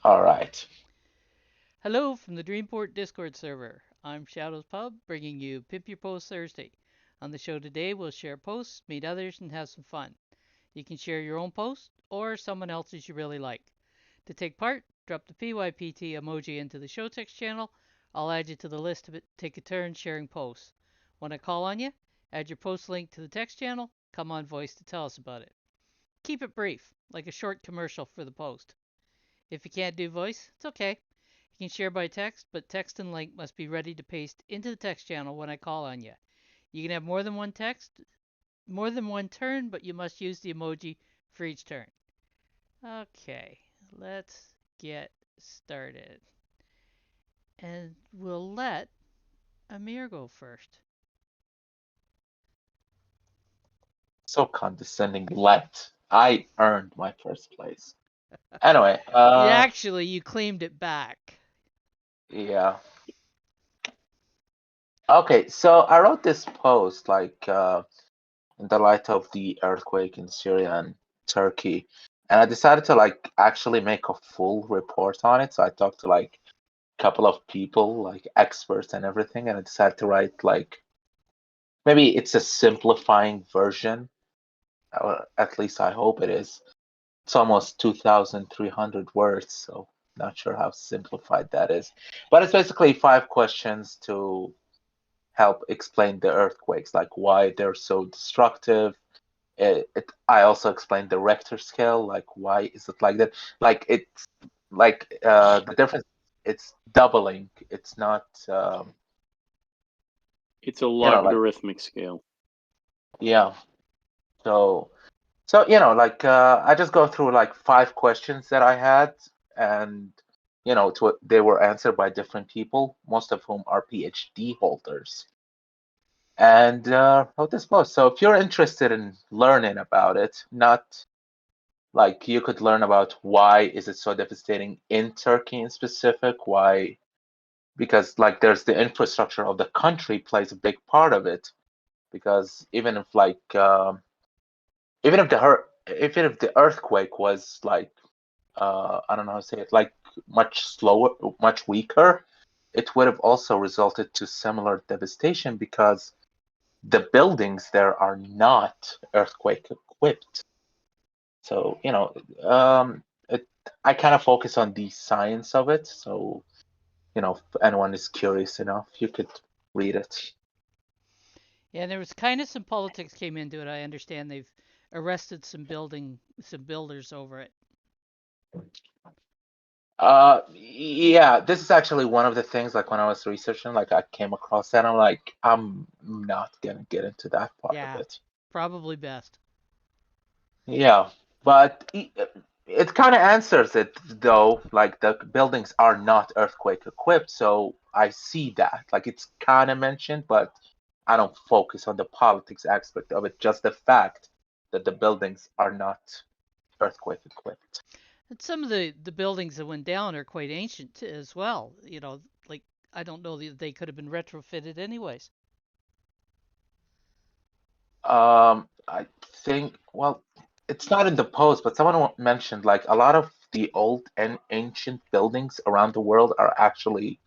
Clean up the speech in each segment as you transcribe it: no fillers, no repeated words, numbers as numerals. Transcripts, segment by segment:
All right. Hello from the Dreamport Discord server. I'm Shadows Pub, bringing you Pimp Your Post Thursday. On the show today, we'll share posts, meet others, and have some fun. You can share your own post or someone else's you really like. To take part, drop the PYPT emoji into the show text channel. I'll add you to the list to take a turn sharing posts. When I call on you, add your post link to the text channel. Come on voice to tell us about it. Keep it brief, like a short commercial for the post. If you can't do voice, it's okay. You can share by text, but text and link must be ready to paste into the text channel when I call on you. You can have more than one turn, but you must use the emoji for each turn. Okay, let's get started. And we'll let Amir go first. So condescending. Let I earned my first place. Anyway, Yeah, actually, you claimed it back. yeah. Okay, so I wrote this post in the light of the earthquake in Syria and Turkey, and I decided to actually make a full report on it. So I talked to a couple of people, like experts and everything, and I decided to write maybe it's a simplifying version, or at least I hope it is. It's almost 2,300 words, so not sure how simplified that is. But it's basically 5 questions to help explain the earthquakes, like why they're so destructive. I also explained the Richter scale, like why is it like that? Like it's the difference. It's doubling. It's not, It's a like logarithmic scale. yeah. So I just go through like 5 questions that I had, and they were answered by different people, most of whom are PhD holders. And wrote this post. So if you're interested in learning about it, not like you could learn about why is it so devastating in Turkey in specific, why because there's the infrastructure of the country plays a big part of it, because even if the earthquake was I don't know how to say it, like much slower, much weaker, it would have also resulted to similar devastation because the buildings there are not earthquake equipped. So, I kind of focus on the science of it. So, if anyone is curious enough, you could read it. Yeah, and there was kind of some politics came into it. I understand they've arrested some builders over it. Yeah, this is actually one of the things, like when I was researching, like I came across that. I'm like, I'm not gonna get into that part of Yeah, it. probably best. Yeah, but it kind of answers it though. Like the buildings are not earthquake equipped, so I see that. Like it's kind of mentioned, but I don't focus on the politics aspect of it. Just the fact that the buildings are not earthquake equipped. And some of the buildings that went down are quite ancient as well. Like I don't know that they could have been retrofitted anyways. I think, well, it's not in the post, but someone mentioned like a lot of the old and ancient buildings around the world are actually,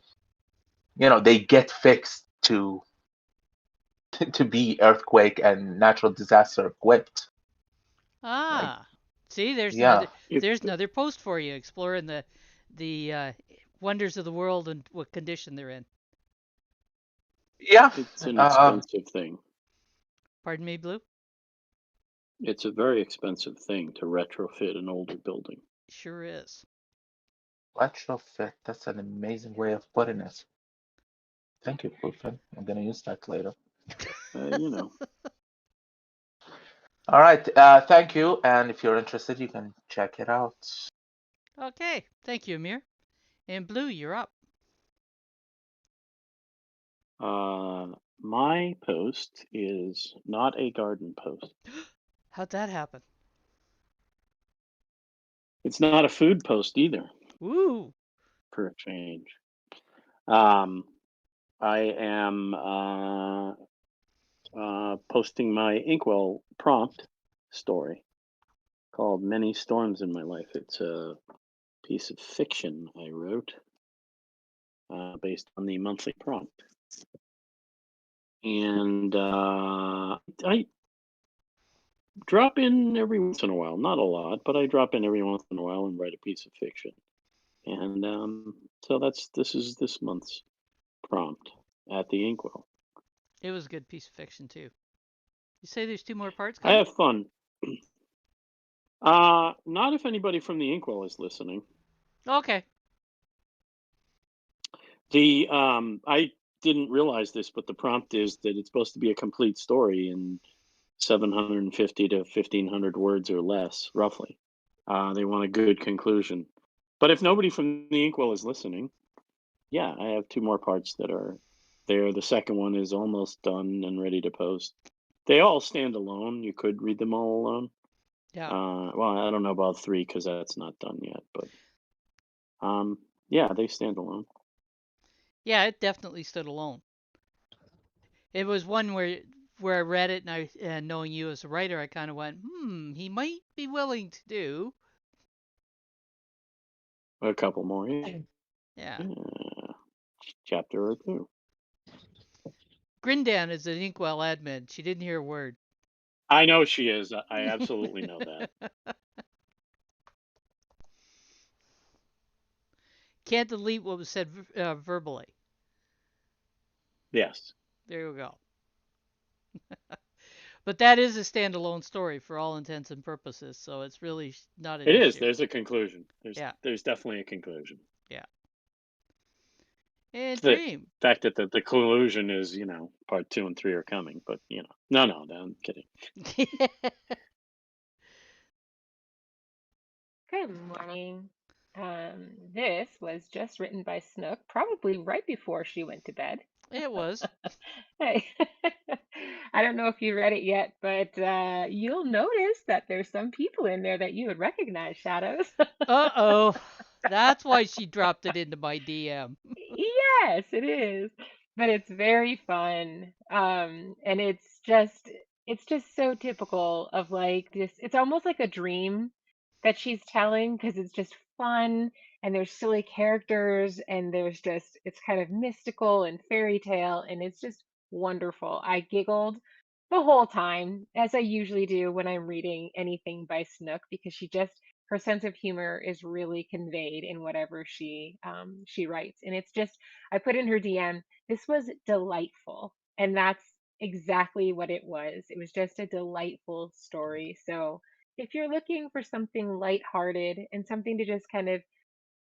they get fixed to be earthquake and natural disaster equipped. Like, Ah, see, yeah, It, there's another post for you exploring the wonders of the world and what condition they're in. yeah. it's an Um, expensive thing. Pardon me, Blue. It's a very expensive thing to retrofit an older building. Sure is. retrofit. That's an amazing way of putting it. Thank you, Proofin. I'm gonna use that later. You know, All right. Thank you. And if you're interested, you can check it out. Okay, thank you, Amir. And Blue, you're up. my post is not a garden post. How'd that happen? It's not a food post either, Woo! for a change. Um, I am posting my Inkwell prompt story called "Many Storms in My Life." It's piece of fiction I wrote based on the monthly prompt. And I drop in every once in a while, not a lot, but I drop in every once in a while and write a piece of fiction. And so this is this month's prompt at the Inkwell. It was a good piece of fiction too. You say there's 2 more parts I coming? have fun. Not if anybody from the Inkwell is listening. Okay. The I didn't realize this, but the prompt is that it's supposed to be a complete story in 750 to 1500 words or less, roughly. They want a good conclusion. But if nobody from the Inkwell is listening, yeah, I have 2 more parts that are there. The second one is almost done and ready to post. They all stand alone. You could read them all alone. Yeah. Well, I don't know about 3 because that's not done yet, but yeah, they stand alone. Yeah, it definitely stood alone. It was one where I read it and knowing you as a writer, I kind of went, he might be willing to do. A couple more, yeah. Yeah. Chapter or 2. Grindan is an Inkwell admin. She didn't hear a word. I know she is. I absolutely know that. Can't delete what was said verbally. Yes. There you go. But that is a standalone story for all intents and purposes, so it's really not an It is. issue. There's a conclusion. Yeah. There's definitely a conclusion. Yeah. And The Dream. fact that the conclusion is, part 2 and 3 are coming, but no, I'm kidding. Good morning. This was just written by Snook, probably right before she went to bed. It was. Hey, I don't know if you read it yet, but you'll notice that there's some people in there that you would recognize, Shadows. Uh-oh. That's why she dropped it into my DM. Yes, it is. But it's very fun. And it's just so typical of like this, it's almost like a dream that she's telling because it's just fun and there's silly characters and there's just it's kind of mystical and fairy tale and it's just wonderful. I giggled the whole time, as I usually do when I'm reading anything by Snook, because her sense of humor is really conveyed in whatever she writes, and it's just I put in her DM, this was delightful, and that's exactly what it was. It was just a delightful story. So if you're looking for something lighthearted and something to just kind of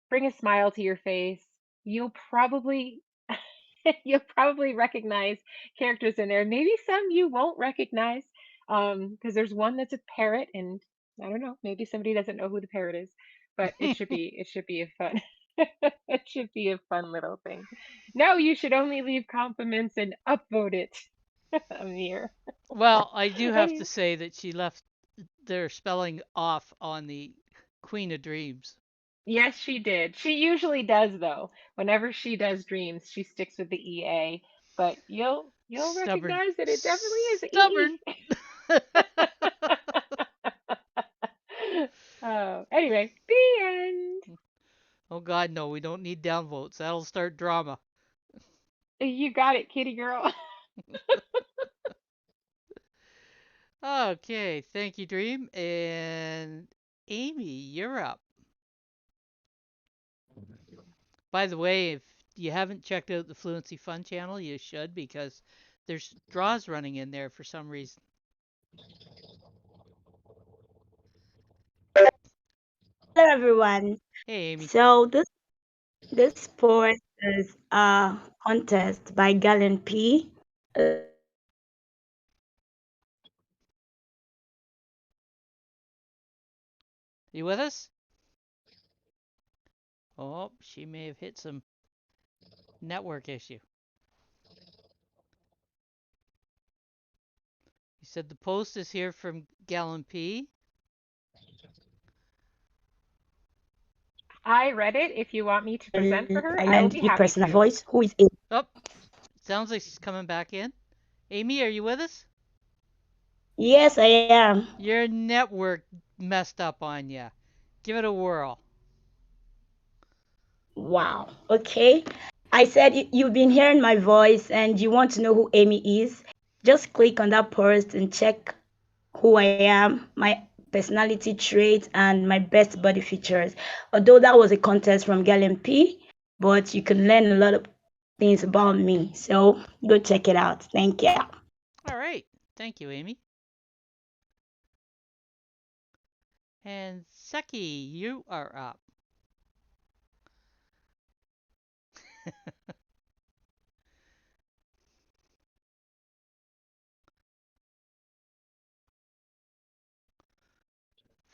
bring a smile to your face, you'll probably you'll probably recognize characters in there. Maybe some you won't recognize, because there's one that's a parrot, and I don't know, maybe somebody doesn't know who the parrot is, but it should be a fun it should be a fun little thing. No, you should only leave compliments and upvote it. Amir. Well, I do have to Any- say that she left their spelling off on the Queen of Dreams. Yes, she did. She usually does though. Whenever she does dreams, she sticks with the EA, but you'll Stubborn. recognize that it definitely is Stubborn. EE. Oh, anyway, the end. Oh God, no, we don't need downvotes. That'll start drama. You got it, kitty girl. Okay, thank you, Dream. And Amy, you're up. By the way, if you haven't checked out the Fluency Fun channel, you should because there's draws running in there for some reason. Hello everyone. Hey, Amy. So this sport is a contest by Galen P. You with us? Oh, she may have hit some network issue. You said the post is here from Gallon P. I read it. If you want me to present for her, I will be And happy personal to. voice who is it? Oh, sounds like she's coming back in. Amy, are you with us? Yes, I am. Your network messed up on ya. Give it a whirl. Wow. Okay. I said you've been hearing my voice and you want to know who Amy is. Just click on that post and check who I am, my personality traits, and my best body features. Although that was a contest from Galen P, but you can learn a lot of things about me. So go check it out. Thank you. All right. Thank you, Amy. And Seki, you are up.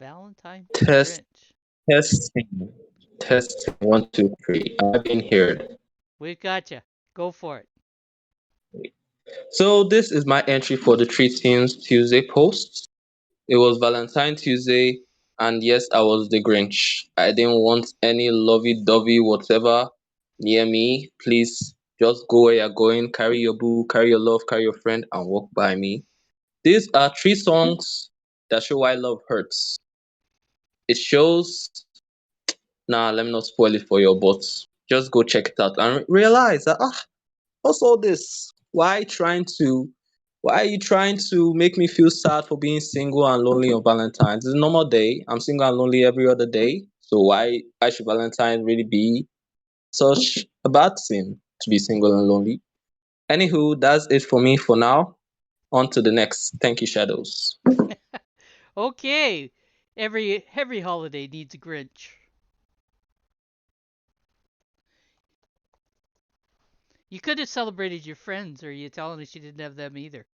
Valentine to the Test, Grinch. testing, testing. 1, 2, 3. Am I being heard? We've got you. Go for it. So this is my entry for the Three Teams Tuesday post. It was Valentine Tuesday, and yes, I was the Grinch. I didn't want any lovey-dovey whatever near me. Please just go where you're going. Carry your boo, carry your love, carry your friend, and walk by me. These are three songs that show why love hurts. It shows. Nah, let me not spoil it for you, but just go check it out and realize that what's all this? Why are you trying to make me feel sad for being single and lonely on Valentine's? It's a normal day. I'm single and lonely every other day. So why should Valentine really be such a bad thing to be single and lonely? Anywho, that's it for me for now. On to the next. Thank you, Shadows. Okay. Every holiday needs a Grinch. You could have celebrated your friends, or are you telling us you didn't have them either?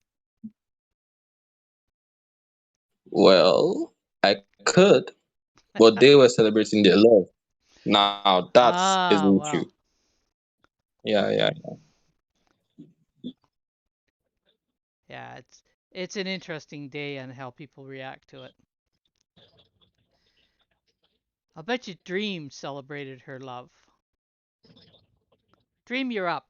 Well, I could, but they were celebrating their love. Now that's isn't Ah, true. wow. Yeah. Yeah, it's an interesting day and how people react to it. I'll bet you Dream celebrated her love. Dream, you're up.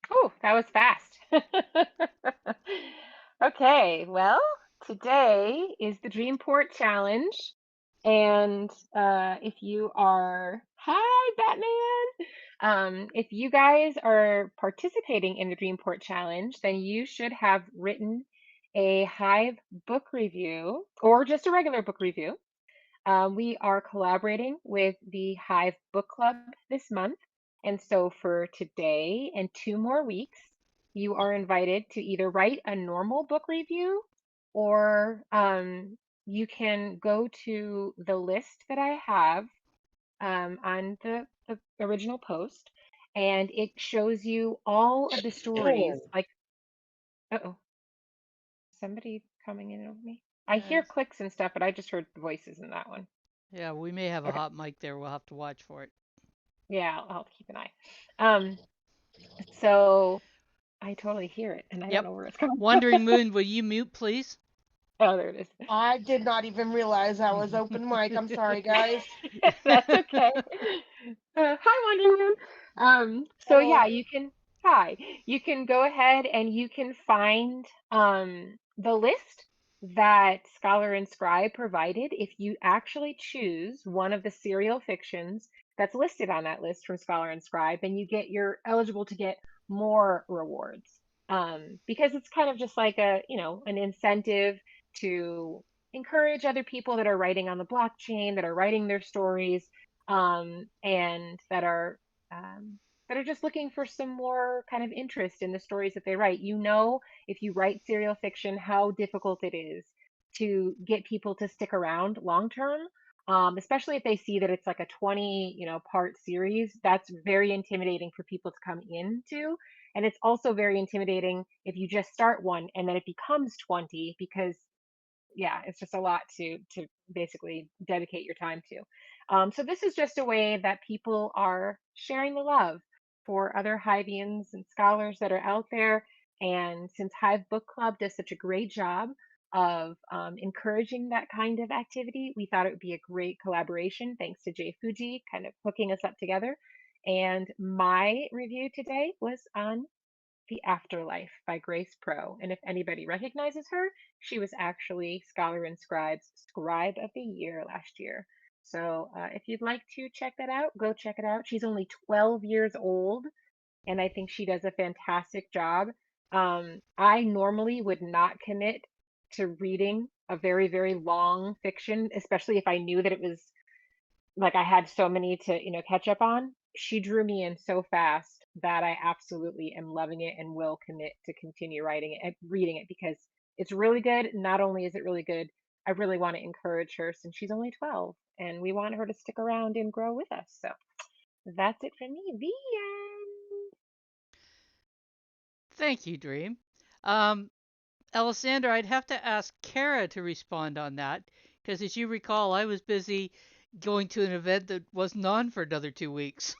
Oh, that was fast. Okay, well, today is the Dreamport Challenge. And if you are, hi, Batman. If you guys are participating in the Dreamport Challenge, then you should have written a Hive book review or just a regular book review. We are collaborating with the Hive Book Club this month. And so for today and 2 more weeks, you are invited to either write a normal book review or you can go to the list that I have on the original post, and it shows you all of the stories. Like, uh-oh, somebody coming in over me. I hear Yes. clicks and stuff, but I just heard voices in that one. Yeah, we may have a Okay. hot mic there. We'll have to watch for it. Yeah, I'll have to keep an eye. Um, so I totally hear it, and I don't Yep. know where it's coming from. Wandering Moon, will you mute, please? Oh, there it is. I did not even realize I was open mic. I'm sorry, guys. That's okay. Hi, Wonder Woman. So Hello. yeah, hi. You can go ahead and you can find the list that Scholar and Scribe provided if you actually choose one of the serial fictions that's listed on that list from Scholar and Scribe, and you're eligible to get more rewards. Because it's kind of just like an incentive to encourage other people that are writing on the blockchain, that are writing their stories, and that are just looking for some more kind of interest in the stories that they write. If you write serial fiction, how difficult it is to get people to stick around long term. Especially if they see that it's like a 20, part series, that's very intimidating for people to come into. And it's also very intimidating if you just start one and then it becomes 20 because yeah, it's just a lot to basically dedicate your time to. So this is just a way that people are sharing the love for other Hivians and scholars that are out there. And since Hive Book Club does such a great job of encouraging that kind of activity, we thought it would be a great collaboration. Thanks to Jay Fuji, kind of hooking us up together. And my review today was on The Afterlife by Grace Pro. And if anybody recognizes her, she was actually Scholar and Scribe's Scribe of the Year last year. So if you'd like to check that out, go check it out. She's only 12 years old, and I think she does a fantastic job. I normally would not commit to reading a very, very long fiction, especially if I knew that it was like I had so many to, catch up on. She drew me in so fast that I absolutely am loving it and will commit to continue writing it, reading it because it's really good. Not only is it really good, I really want to encourage her since she's only 12 and we want her to stick around and grow with us. So that's it for me. The end. Thank you, Dream. Alessandra, I'd have to ask Kara to respond on that because, as you recall, I was busy going to an event that wasn't on for another 2 weeks.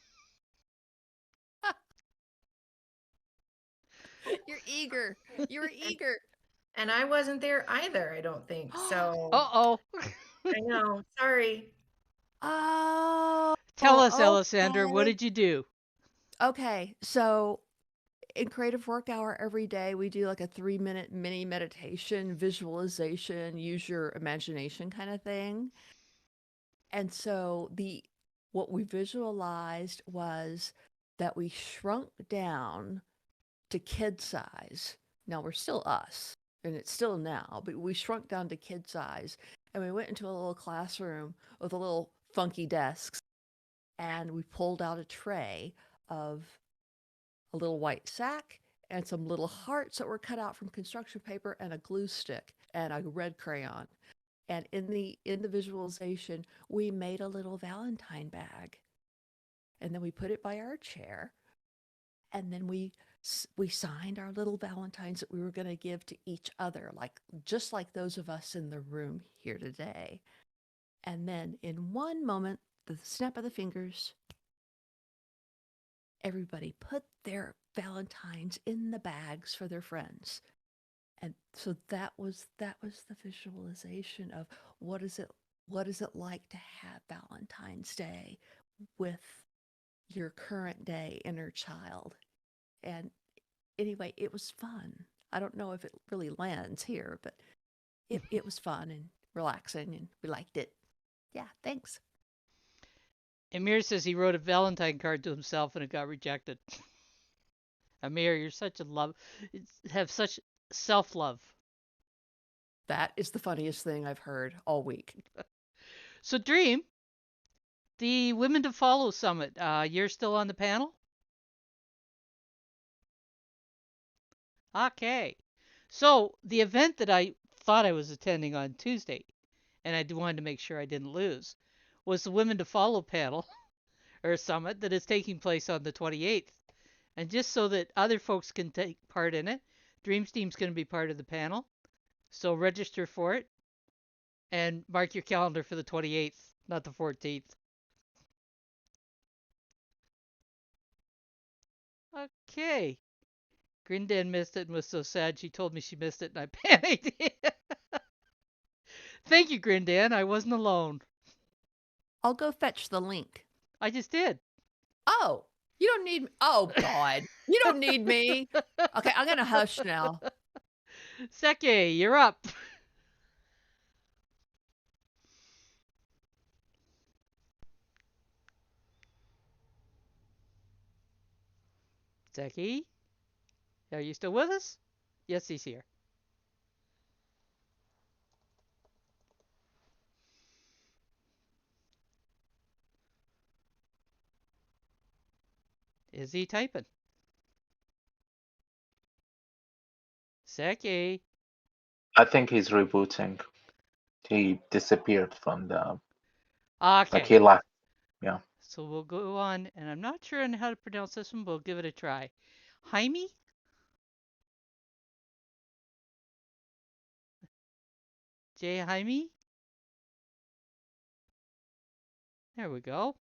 You're eager. You were eager. And I wasn't there either, I don't think. So Uh-oh. I know. Sorry. Oh. Tell us, Alessandra, what okay. did you do? Okay, so in Creative Work Hour every day, we do like a 3-minute mini meditation, visualization, use your imagination kind of thing. And so what we visualized was that we shrunk down to kid size. Now we're still us, and it's still now, but we shrunk down to kid size, and we went into a little classroom with a little funky desks, and we pulled out a tray of a little white sack and some little hearts that were cut out from construction paper and a glue stick and a red crayon. And in the visualization, we made a little Valentine bag, and then we put it by our chair, and then we signed our little Valentines that we were going to give to each other, just like those of us in the room here today. And then in one moment, the snap of the fingers, everybody put their Valentines in the bags for their friends. And so that was the visualization of what is it like to have Valentine's Day with your current day inner child. And anyway, it was fun. I don't know if it really lands here, but it was fun and relaxing, and we liked it. Yeah, thanks. Amir says he wrote a Valentine card to himself and it got rejected. Amir, you're such a love, have such self-love. That is the funniest thing I've heard all week. So, Dream, the Women to Follow Summit, you're still on the panel? Okay. So, the event that I thought I was attending on Tuesday, and I wanted to make sure I didn't lose, was the Women to Follow panel, or summit, that is taking place on the 28th. And just so that other folks can take part in it, Dream Team's going to be part of the panel. So register for it and mark your calendar for the 28th, not the 14th. Okay. Grindan missed it and was so sad she told me she missed it and I panicked. Thank you, Grindan. I wasn't alone. I'll go fetch the link. I just did. Oh, you don't need me. Oh, God. You don't need me. Okay, I'm going to hush now. Seke, you're up. Seki, are you still with us? Yes, he's here. Is he typing? Seki. I think he's rebooting. He disappeared from the. Okay. Like he left. Yeah. So we'll go on, and I'm not sure on how to pronounce this one, but we'll give it a try. Jaime? J. Jaime? There we go.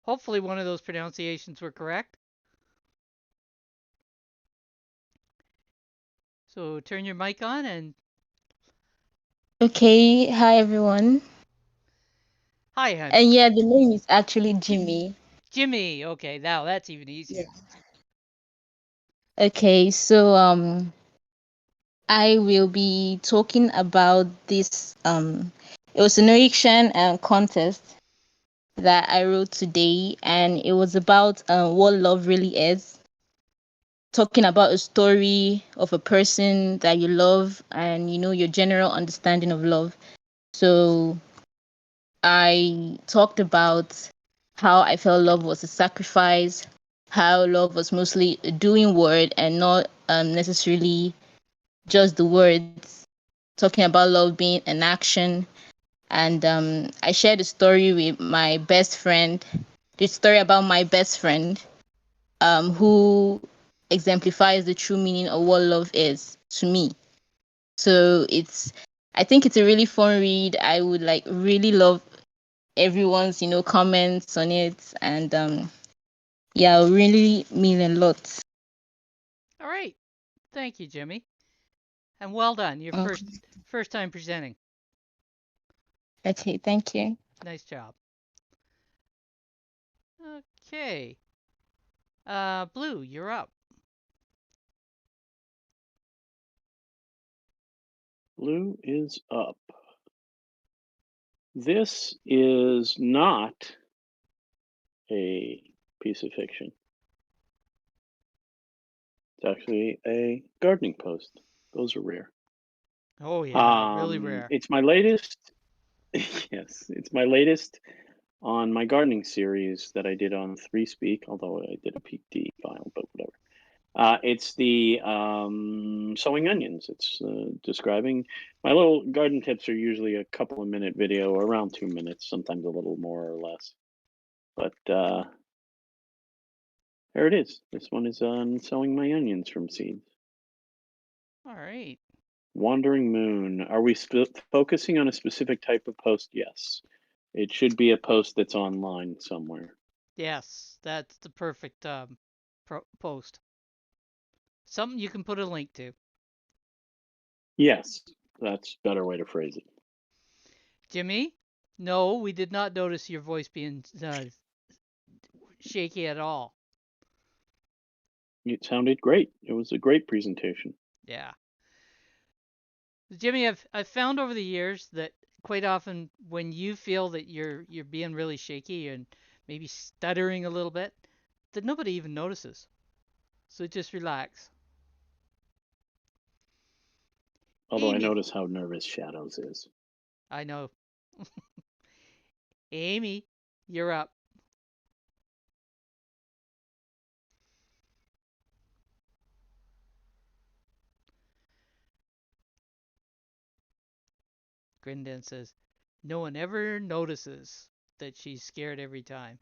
Hopefully one of those pronunciations were correct. So turn your mic on and... Okay, hi everyone. Hi, Jaime. And yeah, the name is actually Jimmy. Jimmy. Okay, now that's even easier. Yeah. Okay, so I will be talking about this it was a narration and contest that I wrote today, and it was about what love really is. Talking about a story of a person that you love and your general understanding of love. So I talked about how I felt love was a sacrifice, how love was mostly a doing word and not necessarily just the words, talking about love being an action. And I shared a story with my best friend, the story about my best friend, who exemplifies the true meaning of what love is to me. So I think it's a really fun read. I would like really love everyone's comments on it, and yeah, it really mean a lot. All right. Thank you, Jimmy. And well done. Your Mm, first time presenting. okay, thank you. Nice job. Okay. Blue, you're up. Blue is up. This is not a piece of fiction. It's actually a gardening post. Those are rare. Oh yeah, really rare. It's my latest. Yes, it's my latest on my gardening series that I did on 3Speak, although I did a PT file, but whatever. It's the sowing onions. It's describing my little garden tips are usually a couple of minute video, around 2 minutes, sometimes a little more or less. But there it is. This one is on sowing my onions from seeds. All right. Wandering Moon. Are we focusing on a specific type of post? Yes. It should be a post that's online somewhere. Yes, that's the perfect post. Something you can put a link to. Yes, that's a better way to phrase it. Jimmy? No, we did not notice your voice being shaky at all. It sounded great. It was a great presentation. Yeah. Jimmy, I've found over the years that quite often when you feel that you're being really shaky and maybe stuttering a little bit, that nobody even notices. So just relax. Although I Amy. notice how nervous Shadows is. I know. Amy, you're up. Grindan says, no one ever notices that she's scared every time.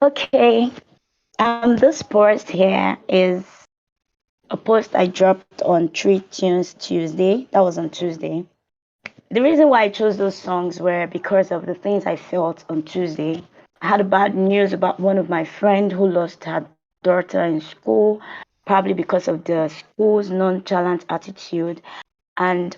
Okay. This post here is a post I dropped on Three Tunes Tuesday. That was on Tuesday. The reason why I chose those songs were because of the things I felt on Tuesday. I had bad news about one of my friends who lost her daughter in school, probably because of the school's nonchalant attitude. And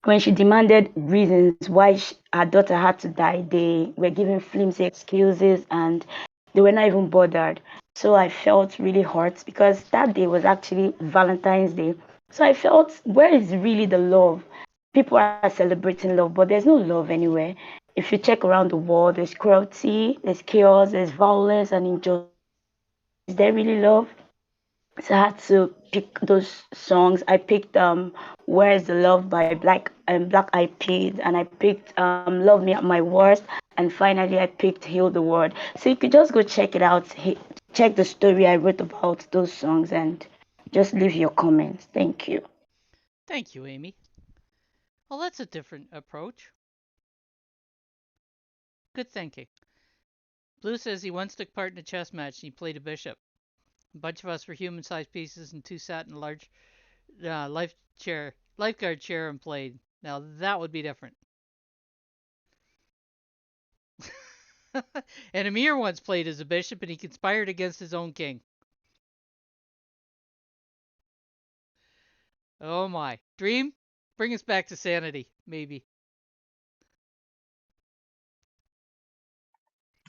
when she demanded reasons why her daughter had to die, they were giving flimsy excuses and they were not even bothered. So I felt really hurt because that day was actually Valentine's Day. So I felt, where is really the love? People are celebrating love, but there's no love anywhere. If you check around the world, there's cruelty, there's chaos, there's violence and injustice. Is there really love? So I had to pick those songs. I picked "Where's the Love" by Black Eyed Peas, and I picked "Love Me at My Worst," and finally I picked "Heal the World." So you could just go check it out. Check the story I wrote about those songs, and just leave your comments. Thank you. Thank you, Amy. Well, that's a different approach. Good thinking. Blue says he once took part in a chess match and he played a bishop. A bunch of us were human-sized pieces and two sat in a large lifeguard chair and played. Now that would be different. And Amir once played as a bishop and he conspired against his own king. Oh my. Dream, bring us back to sanity, maybe.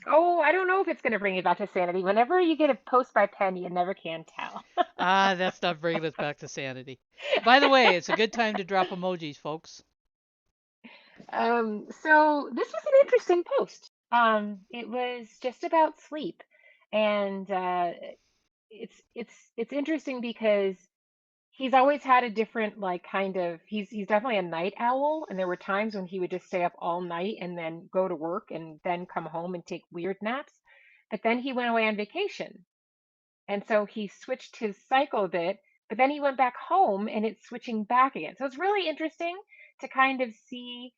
Oh, I don't know if it's going to bring you back to sanity. Whenever you get a post by Penn, you never can tell. Ah, that's not bringing us back to sanity. By the way, it's a good time to drop emojis, folks. So this was an interesting post. It was just about sleep, and it's interesting because he's always had a different like kind of he's definitely a night owl, and there were times when he would just stay up all night and then go to work and then come home and take weird naps. But then he went away on vacation, and so he switched his cycle a bit, but then he went back home and it's switching back again. So it's really interesting to kind of see.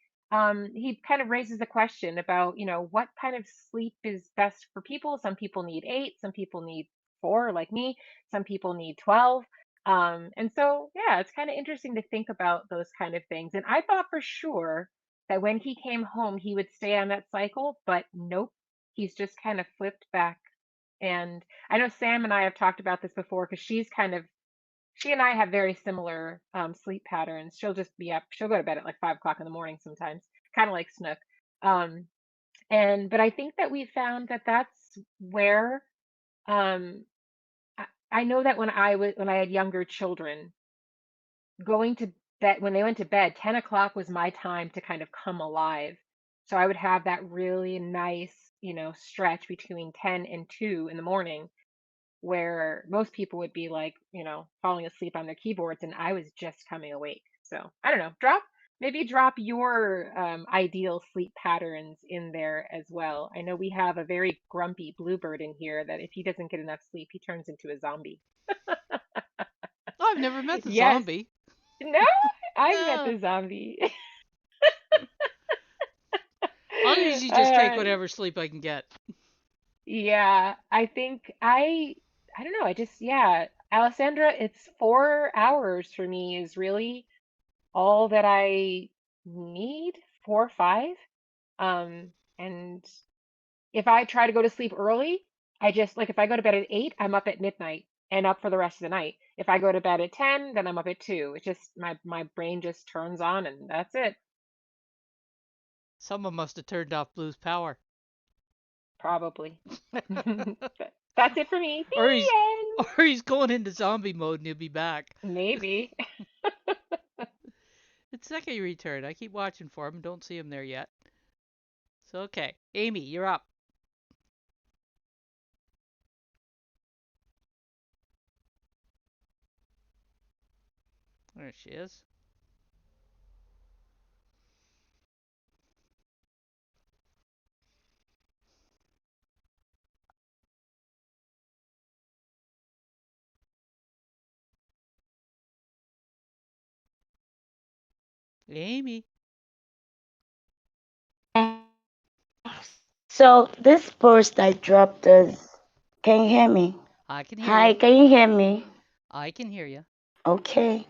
He kind of raises a question about, what kind of sleep is best for people. Some people need 8, some people need 4, like me, some people need 12. And so, yeah, it's kind of interesting to think about those kind of things. And I thought for sure that when he came home, he would stay on that cycle, but nope, he's just kind of flipped back. And I know Sam and I have talked about this before because she and I have very similar sleep patterns. She'll just be up, she'll go to bed at like 5 o'clock in the morning sometimes, kind of like Snook. Um, but I think that we found that that's where um, I know that when I had younger children, going to bed when they went to bed, 10 o'clock was my time to kind of come alive. So I would have that really nice, stretch between 10 and 2 in the morning where most people would be like, falling asleep on their keyboards, and I was just coming awake. So I don't know. Maybe drop your ideal sleep patterns in there as well. I know we have a very grumpy bluebird in here that if he doesn't get enough sleep, he turns into a zombie. Oh, I've never met the Yes. zombie. No, I've met No, the zombie. I'll usually just take uh, whatever sleep I can get. yeah, I think I don't know. Yeah, Alessandra, it's 4 hours for me is really all that I need, 4 or 5. And if I try to go to sleep early, I just like if I go to bed at 8, I'm up at midnight and up for the rest of the night. If I go to bed at 10, then I'm up at 2. It's just my brain just turns on and that's it, Someone must have turned off Blue's power. probably. That's it for me. or he's The or he's going into zombie mode and he'll be back. end. Maybe. It's second return. I keep watching for him. Don't see him there yet. So okay, Amy, you're up. There she is. Amy, So this post I dropped is, can you hear me? I can hear Hi, you. can you hear me? I can hear you. Okay.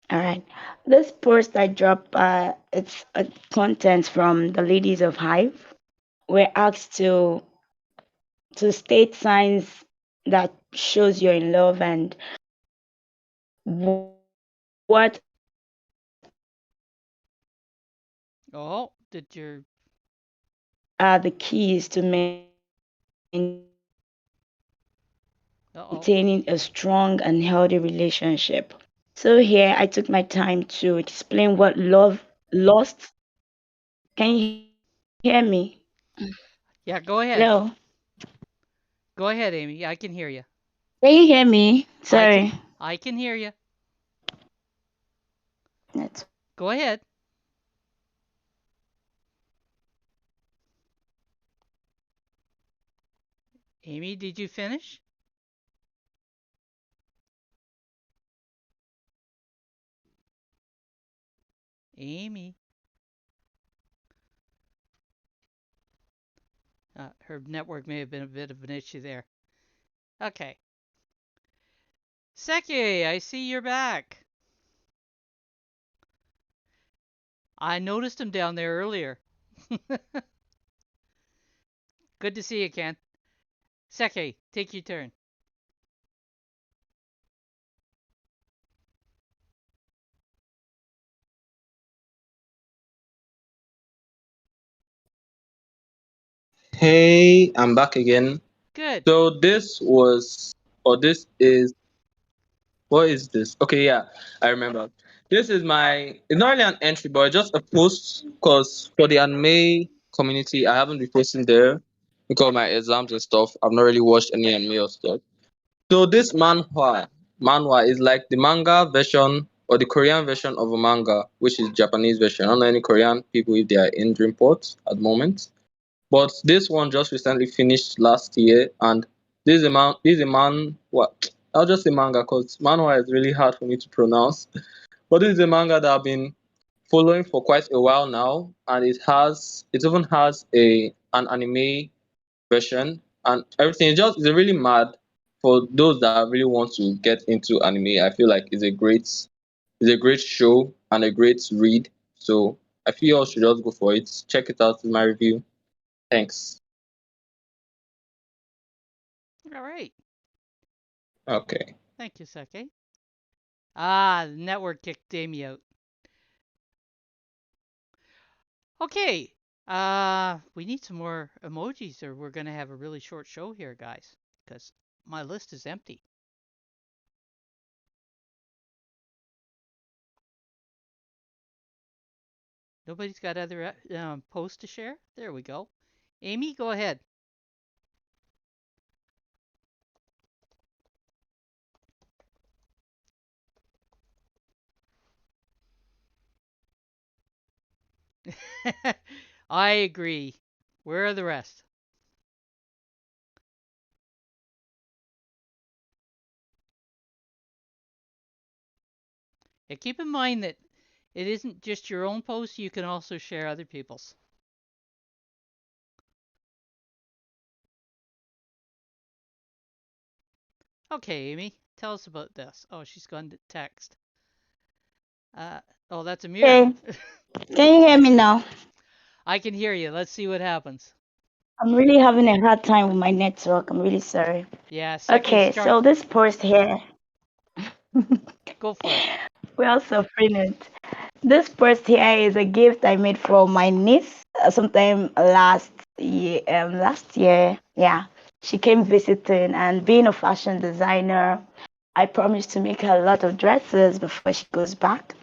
All right. This post I dropped, it's a content from the ladies of Hive. We're asked to state signs that shows you're in love and what Oh, did your are the keys to uh-oh. maintaining a strong and healthy relationship. So here I took my time to explain what love lost. Can you hear me? Yeah, go ahead. Hello? Go ahead, Amy. I can hear you. Can you hear me? I can Sorry. I can hear you. That's Go ahead. Amy, did you finish? Amy. Her network may have been a bit of an issue there. Okay. Seki, I see you're back. I noticed him down there earlier. Good to see you, Ken. Seki, take your turn. Hey, I'm back again. Good. So this was, or this is, what is this? Okay, yeah, I remember. This is it's not really an entry, but just a post, because for the anime community, I haven't been posting there because of my exams and stuff. I've not really watched any anime or stuff. So this manhwa is like the manga version or the Korean version of a manga, which is Japanese version. I don't know any Korean people if they are in Dreamport at the moment. But this one just recently finished last year, and this is a man. What? I'll just say manga because manhwa is really hard for me to pronounce. But this is a manga that I've been following for quite a while now, and it even has an anime version and everything. It's a really mad for those that really want to get into anime. I feel like it's a great show and a great read. So I feel you all should just go for it. Check it out in my review. Thanks. All right. Okay. Thank you, Sake. Ah, the network kicked Amy out. Okay. We need some more emojis or we're going to have a really short show here, guys, because my list is empty. Nobody's got other posts to share? There we go. Amy, go ahead. I agree. Where are the rest? Yeah, keep in mind that it isn't just your own posts, you can also share other people's. Okay, Amy, tell us about this. Oh, she's gone to text. Uh, oh, that's Amir. Hey, can you hear me now? I can hear you. Let's see what happens. I'm really having a hard time with my network. I'm really sorry. Yeah, Seki's Okay, start. so this post here, Go for it. we're all suffering it. This post here is a gift I made for my niece sometime last year. Last year, yeah, she came visiting, and being a fashion designer, I promised to make her a lot of dresses before she goes back.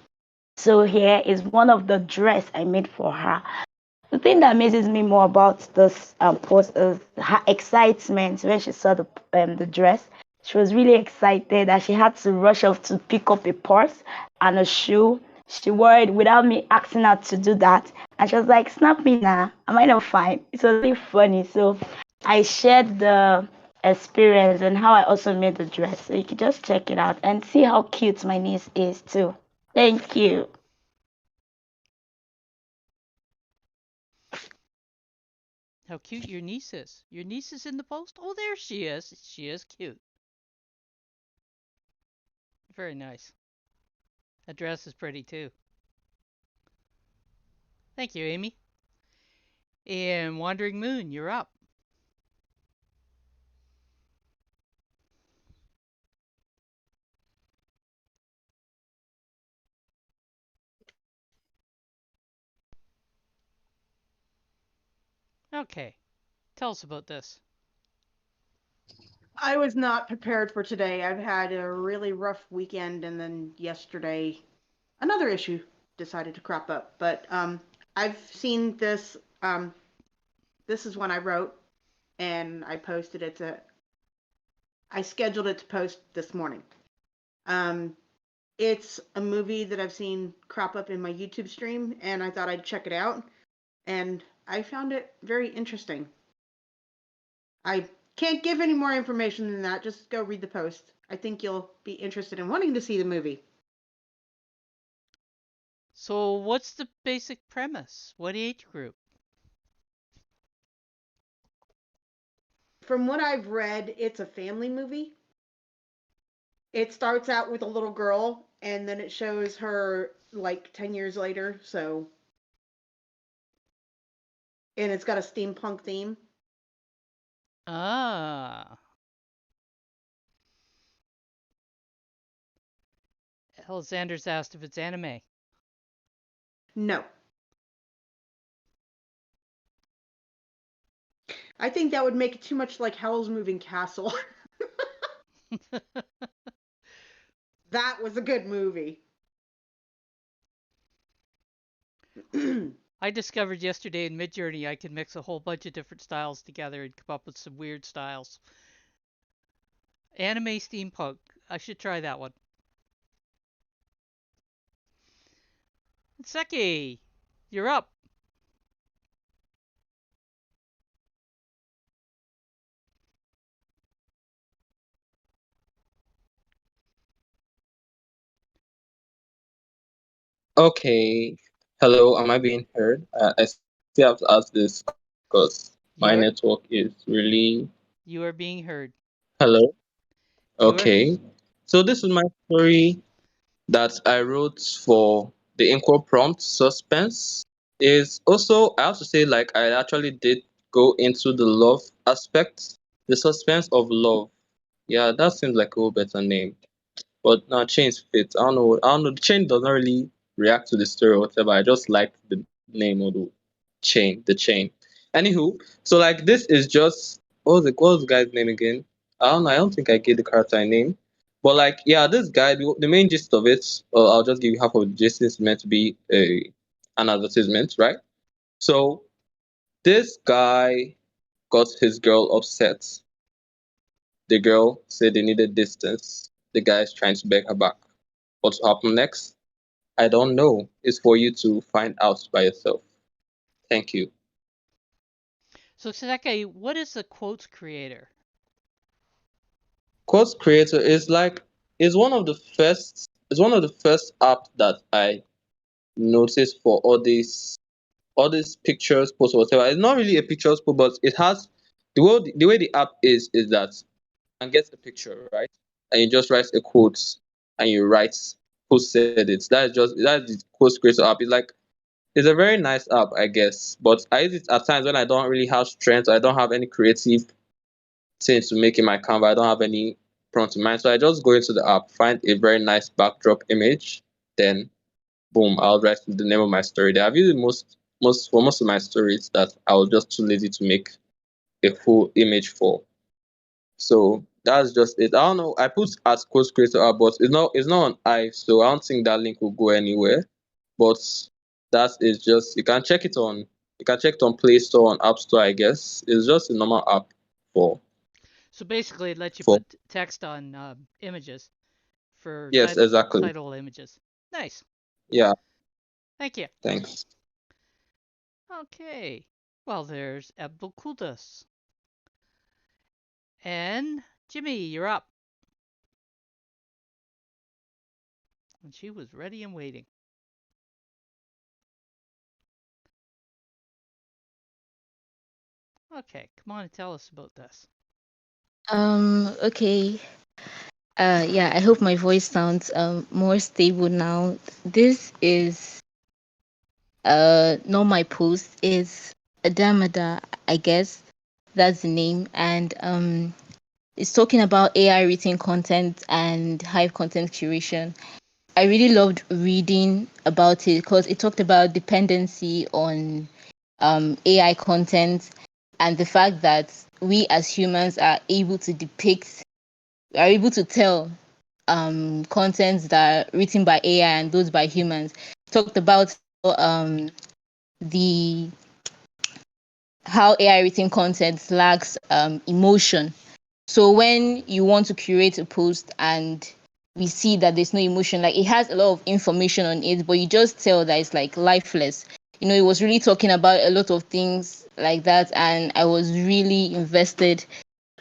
So here is one of the dress I made for her. The thing that amazes me more about this post is her excitement when she saw the dress. She was really excited that she had to rush off to pick up a purse and a shoe. She wore it without me asking her to do that. And she was like, "Snap me now. Am I not fine?" It was really funny. So I shared the experience and how I also made the dress. So you can just check it out and see how cute my niece is too. Thank you. How cute your niece is. Your niece is in the post? Oh, there she is. She is cute. Very nice. That dress is pretty too. Thank you, Amy. And Wandering Moon, you're up. Okay. Tell us about this. I was not prepared for today. I've had a really rough weekend, and then yesterday, another issue decided to crop up. But I've seen this. This is one I wrote, and I posted it to. I scheduled it to post this morning. Um, it's a movie that I've seen crop up in my YouTube stream, and I thought I'd check it out, and I found it very interesting. I can't give any more information than that. Just go read the post. I think you'll be interested in wanting to see the movie. So, what's the basic premise? What age group? From what I've read, it's a family movie. It starts out with a little girl, and then it shows her like 10 years later. So, and it's got a steampunk theme. Ah. Alexander's asked if it's anime. No. I think that would make it too much like Howl's Moving Castle. That was a good movie. I discovered yesterday in Midjourney I can mix a whole bunch of different styles together and come up with some weird styles. Anime steampunk. I should try that one. Seki, you're up. Okay. Hello, am I being heard? I still have to ask this because my You are network is really. you are being heard. Hello? You are Okay. So this is my story that I wrote for the Inquiry prompt suspense. Is also, I have to say, like, I actually did go into the love aspect, the suspense of love. Yeah, that seems like a whole better name. But now chains fit. I don't know. I don't know. The chain does not really react to the story or whatever. I just like the name of the chain. The chain. Anywho, so like this is just what was the guy's name again? I don't know. I don't think I gave the character a name. But like yeah, this guy. The main gist of it. I'll just give you half of the gist. It's meant to be an advertisement, right? So this guy got his girl upset. The girl said they needed distance. The guy is trying to beg her back. What will happen next? I don't know. It's for you to find out by yourself. Thank you. so Seki. What is a quotes creator? Quotes Creator is one of the first apps that I noticed for all these pictures posts or whatever. It's not really a pictures post, but it has the way the app is that you can get a picture, right? And you just write a quote and you write who said it. That's the Quotes Creator app. It's a very nice app, I guess. But I use it at times when I don't really have strength, I don't have any creative things to make in my Canva, I don't have any prompt in mind. So I just go into the app, find a very nice backdrop image, then boom, I'll write the name of my story there. I've used it most of my stories that I was just too lazy to make a full image for. So that's just it. I don't know. I put as Quotes Creator app, but it's not on I, so I don't think that link will go anywhere. But that is just you can check it on Play Store on App Store, I guess. It's just a normal app for So basically, it lets you for put text on images for yes, exactly. title images. Nice. Yeah, Thank you. thanks. Okay. Well, there's Abdul Kudas. And Jimmy, you're up. And she was ready and waiting. Okay, come on and tell us about this. Okay. Yeah, I hope my voice sounds more stable now. This is not my post, is Adamada, I guess. That's the name. And it's talking about AI written content and Hive content curation. I really loved reading about it because it talked about dependency on AI content and the fact that we as humans are able to tell contents that are written by AI and those by humans. Talked about the how AI written content lacks emotion. So when you want to curate a post and we see that there's no emotion, like it has a lot of information on it, but you just tell that it's like lifeless. It was really talking about a lot of things like that, and I was really invested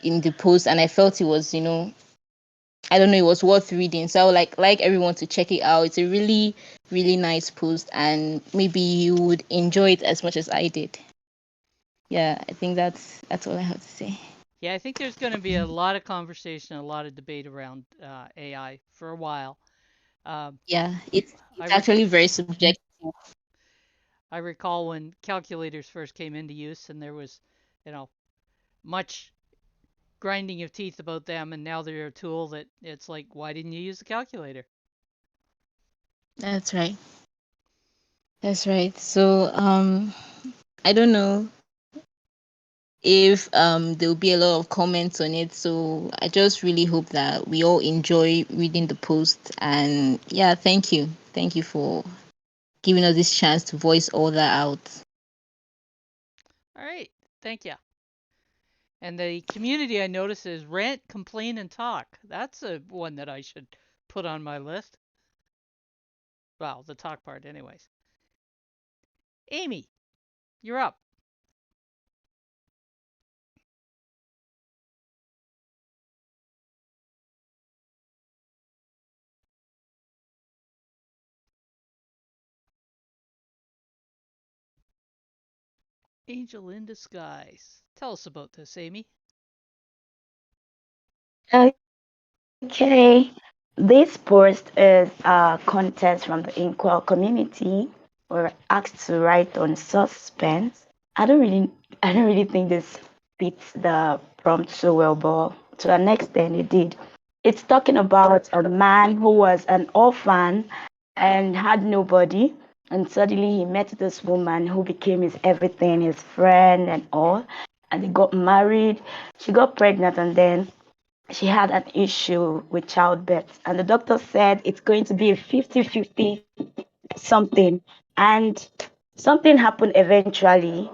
in the post, and I felt it was, I don't know, it was worth reading. So I would like everyone to check it out. It's a really, really nice post, and maybe you would enjoy it as much as I did. Yeah, I think that's all I have to say. Yeah, I think there's going to be a lot of conversation, a lot of debate around AI for a while. Um, Yeah, it's I it's rec- actually very subjective. I recall when calculators first came into use, and there was, you know, much grinding of teeth about them, and now they're a tool that it's like, why didn't you use the calculator? That's right. That's right. So I don't know if there'll be a lot of comments on it. So I just really hope that we all enjoy reading the post. And yeah, thank you. Thank you for giving us this chance to voice all that out. All right. Thank you. And the community I notice is rant, complain, and talk. That's a one that I should put on my list. Well, the talk part, anyways. Amy, you're up. Angel in disguise. Tell us about this, Amy. Okay. This post is a contest from the Inkwell community. We're asked to write on suspense. I don't really think this fits the prompt so well, but to an extent it did. It's talking about a man who was an orphan and had nobody, and suddenly he met this woman who became his everything, his friend and all, and they got married. She got pregnant, and then she had an issue with childbirth, and the doctor said it's going to be a 50-50 something, and something happened eventually.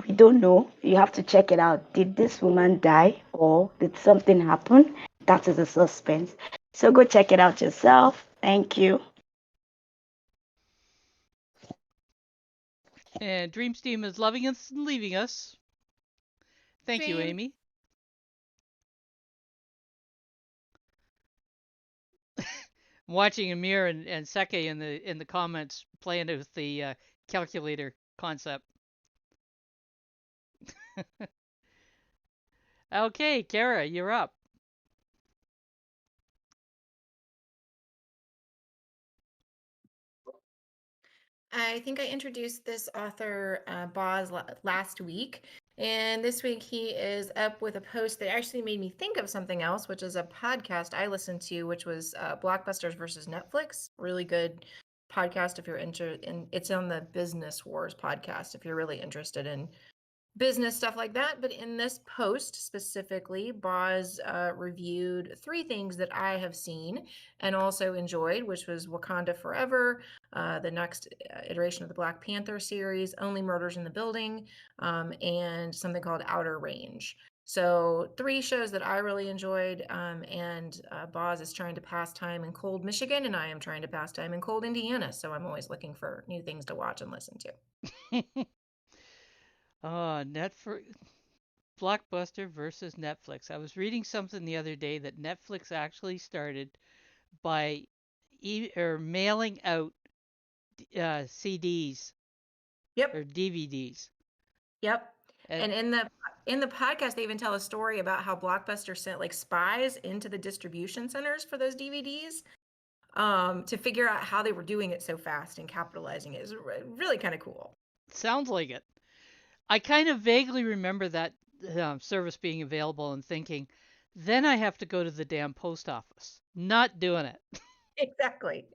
We don't know. You have to check it out. Did this woman die or did something happen? That is a suspense. So go check it out yourself. Thank you. And Dreamsteam is loving us and leaving us. Thank you, Dream. Amy. I'm watching Amir and Seke in the comments playing with the calculator concept. Okay, Kara, you're up. I think I introduced this author, Boz, last week. And this week he is up with a post that actually made me think of something else, which is a podcast I listened to, which was Blockbusters versus Netflix. Really good podcast if you're interested in. It's on the Business Wars podcast if you're really interested in business stuff like that. But in this post specifically, Boz reviewed 3 things that I have seen and also enjoyed, which was Wakanda Forever, the next iteration of the Black Panther series, Only Murders in the Building, and something called Outer Range. So 3 shows that I really enjoyed, and Boz is trying to pass time in cold Michigan, and I am trying to pass time in cold Indiana. So I'm always looking for new things to watch and listen to. Netflix Blockbuster versus Netflix. I was reading something the other day that Netflix actually started by or mailing out CDs Yep. or DVDs. Yep. And And in the podcast, they even tell a story about how Blockbuster sent like spies into the distribution centers for those DVDs, to figure out how they were doing it so fast and capitalizing it. It's really kind of cool. sounds like it. I kind of vaguely remember that service being available and thinking, then I have to go to the damn post office. Not doing it. Exactly.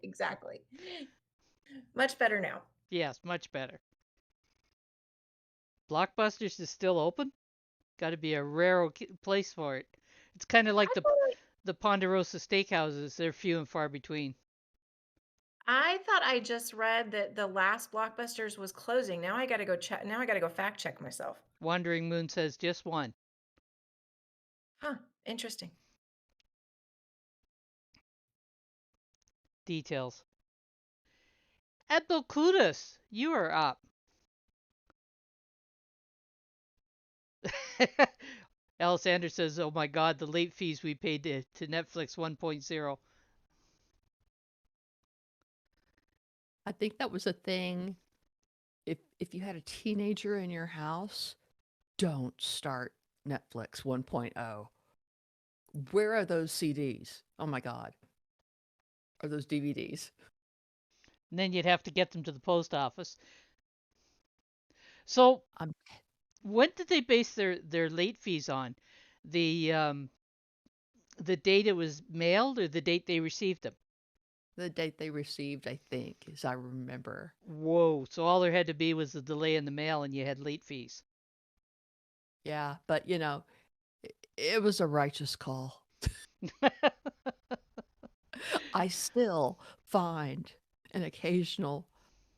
Much better now. Yes, much better. Blockbusters is still open? Got to be a rare place for it. It's kind of like the Ponderosa steakhouses. They're few and far between. I thought I just read that the last Blockbusters was closing. Now I got to go check. Now I got to go fact check myself. Wandering Moon says just one. Huh. Interesting. Details. Abdul Kudus, you are up. Alice Sanders says, oh my God, the late fees we paid to Netflix 1.0. I think that was a thing. If you had a teenager in your house, don't start Netflix 1.0. Where are those CDs? Oh my God. Or those DVDs? And then you'd have to get them to the post office. So, when did they base their late fees on? The date it was mailed or the date they received them? The date they received, I think, as I remember. Whoa. So all there had to be was a delay in the mail and you had late fees. Yeah, but it was a righteous call. I still find an occasional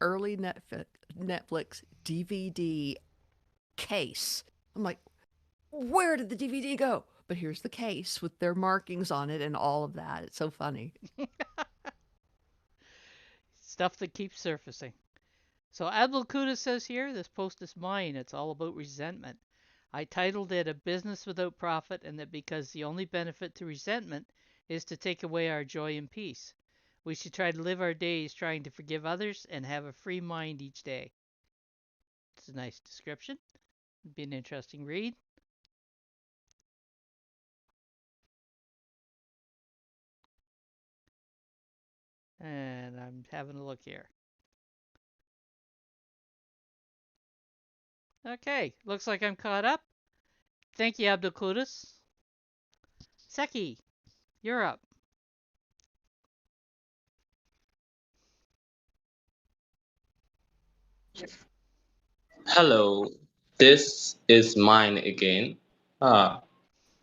early Netflix DVD case. I'm like, where did the DVD go? But here's the case with their markings on it and all of that. It's so funny. Stuff that keeps surfacing. So Abdul Kuda says here, this post is mine. It's all about resentment. I titled it A Business Without Profit, and that because the only benefit to resentment is to take away our joy and peace. We should try to live our days trying to forgive others and have a free mind each day. It's a nice description. It'd be an interesting read. And I'm having a look here. Okay, looks like I'm caught up. Thank you, Abdul Kudus. Seki, you're up. Hello, this is mine again. Ah,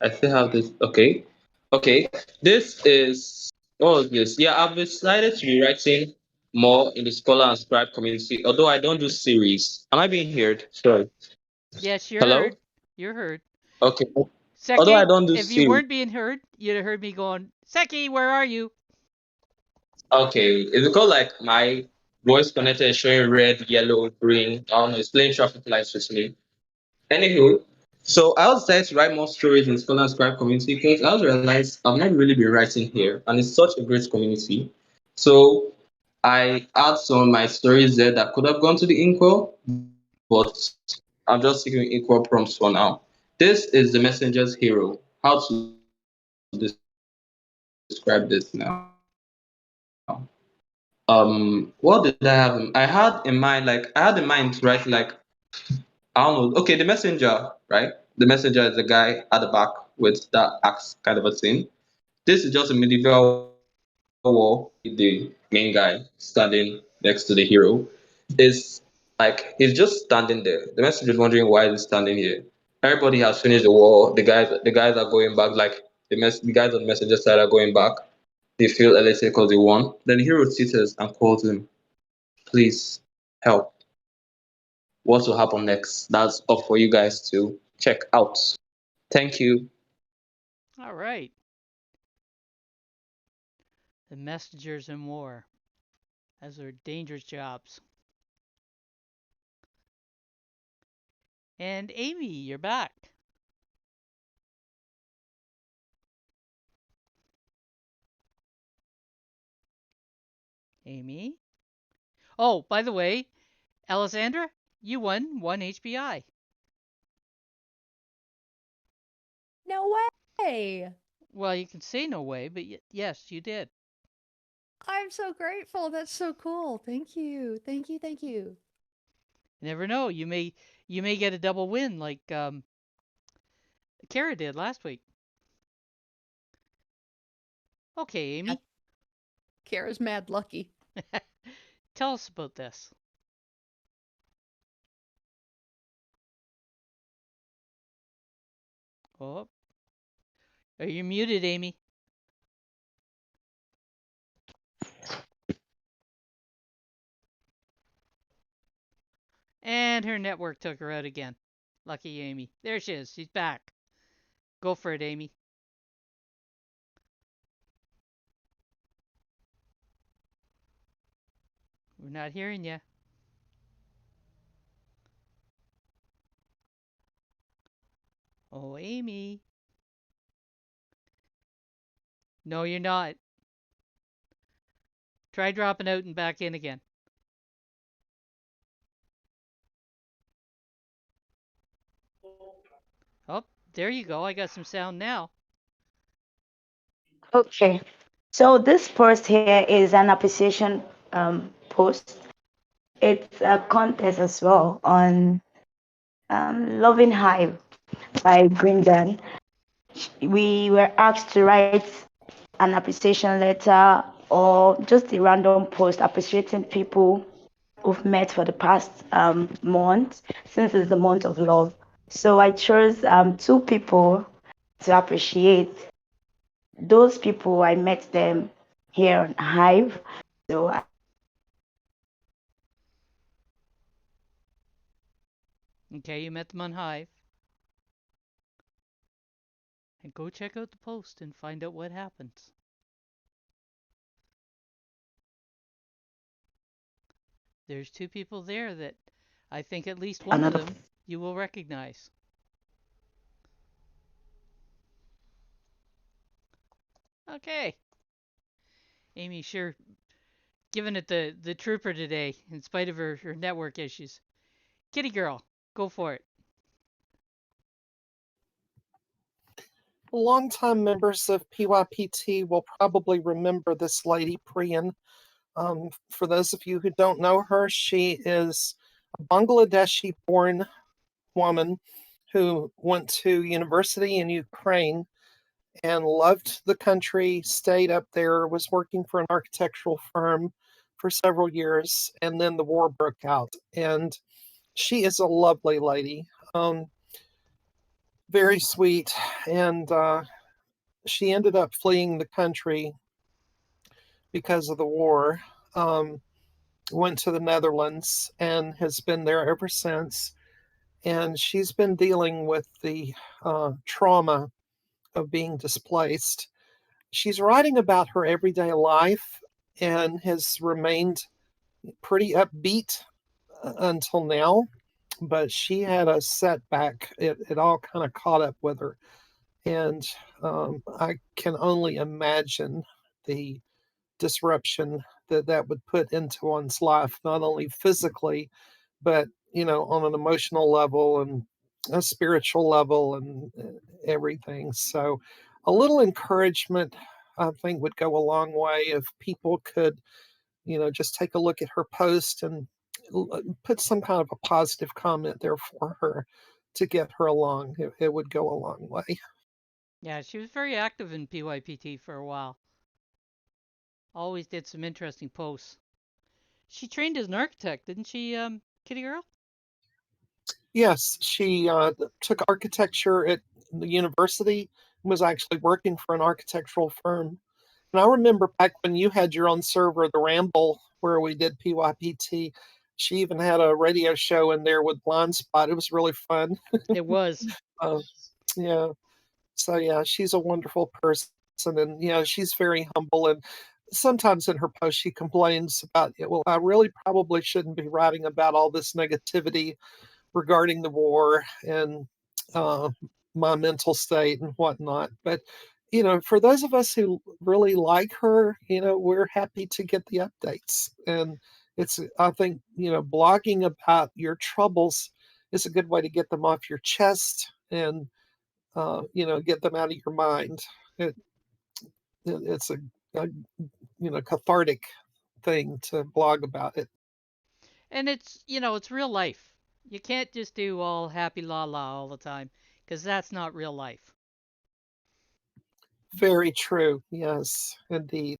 I still have this. Okay, okay. This is what was this? Yeah, I've decided to be writing more in the scholar and scribe community. Although I don't do series. Am I being heard? Sorry. Yes, you're Hello. heard. You're heard. Okay. Although I Seki, don't do if you series. weren't being heard, you'd have heard me going, Seki, where are you? Okay, it's because like my voice connector is showing red, yellow, green. I don't know. It's playing traffic lights with me. Anywho, so I was decided to write more stories in Scholar and Scribe community because I also realized I've not really been writing here, and it's such a great community. So I add some of my stories there that could have gone to the Inkwell, but I'm just taking Inkwell prompts for now. This is the messenger's hero. How to describe this now? What did I have? I had in mind, I had in mind to write I don't know. Okay, the messenger, right? The messenger is the guy at the back with that axe kind of a thing. This is just a medieval war. The main guy standing next to the hero is like he's just standing there. The messenger is wondering why he's standing here. Everybody has finished the war. The guys are going back. Like the guys on the messenger side are going back. They feel elated because they won. Then the hero titters and calls him, "Please help." What will happen next? That's up for you guys to check out. Thank you. All right. The messengers in war. Those are dangerous jobs. And Amy, you're back. Amy? Oh, by the way, Alessandra, you won 1 HBI. No way. Well, you can say no way, but yes, you did. I'm so grateful. That's so cool. Thank you. Thank you. Thank you. You never know. You may get a double win like Kara did last week. Okay, Amy. Kara's mad lucky. Tell us about this. Oh, are you muted, Amy? And her network took her out again. Lucky Amy. There she is. She's back. Go for it, Amy. We're not hearing you. Oh, Amy. No, you're not. Try dropping out and back in again. Oh, there you go. I got some sound now. Okay. So this post here is an appreciation post. It's a contest as well on Loving Hive by Brendan. We were asked to write an appreciation letter or just a random post appreciating people who've met for the past month, since it's the month of love. So I chose two people to appreciate. Those people, I met them here on Hive. So Okay, you met them on Hive. And go check out the post and find out what happens. There's two people there that I think at least one of another. them you will recognize. Okay. Amy sure giving it the trooper today in spite of her network issues. Kitty girl, go for it. Longtime members of PYPT will probably remember this lady, Priyan. For those of you who don't know her, she is a Bangladeshi born woman who went to university in Ukraine and loved the country, stayed up there, was working for an architectural firm for several years, and then the war broke out. And she is a lovely lady, very sweet, and she ended up fleeing the country because of the war. Went to the Netherlands and has been there ever since. And she's been dealing with the trauma of being displaced. She's writing about her everyday life and has remained pretty upbeat until now. But she had a setback. It all kind of caught up with her. And I can only imagine the disruption that would put into one's life, not only physically, but on an emotional level and a spiritual level and everything. So a little encouragement, I think, would go a long way if people could just take a look at her post and put some kind of a positive comment there for her to get her along. It would go a long way. Yeah, she was very active in PYPT for a while. Always did some interesting posts. She trained as an architect, didn't she, Kitty girl? Yes, she took architecture at the university and was actually working for an architectural firm. And I remember back when you had your own server, the Ramble, where we did PYPT. She even had a radio show in there with Blind Spot. It was really fun. It was. Yeah. So yeah, she's a wonderful person, and she's very humble. And sometimes in her post, she complains about, well, I really probably shouldn't be writing about all this negativity regarding the war and uh, my mental state and whatnot. But for those of us who really like her, we're happy to get the updates. And I think, blogging about your troubles is a good way to get them off your chest and get them out of your mind. It's a cathartic thing to blog about it. And it's real life. You can't just do all happy la la all the time, because that's not real life. Very true. Yes, indeed.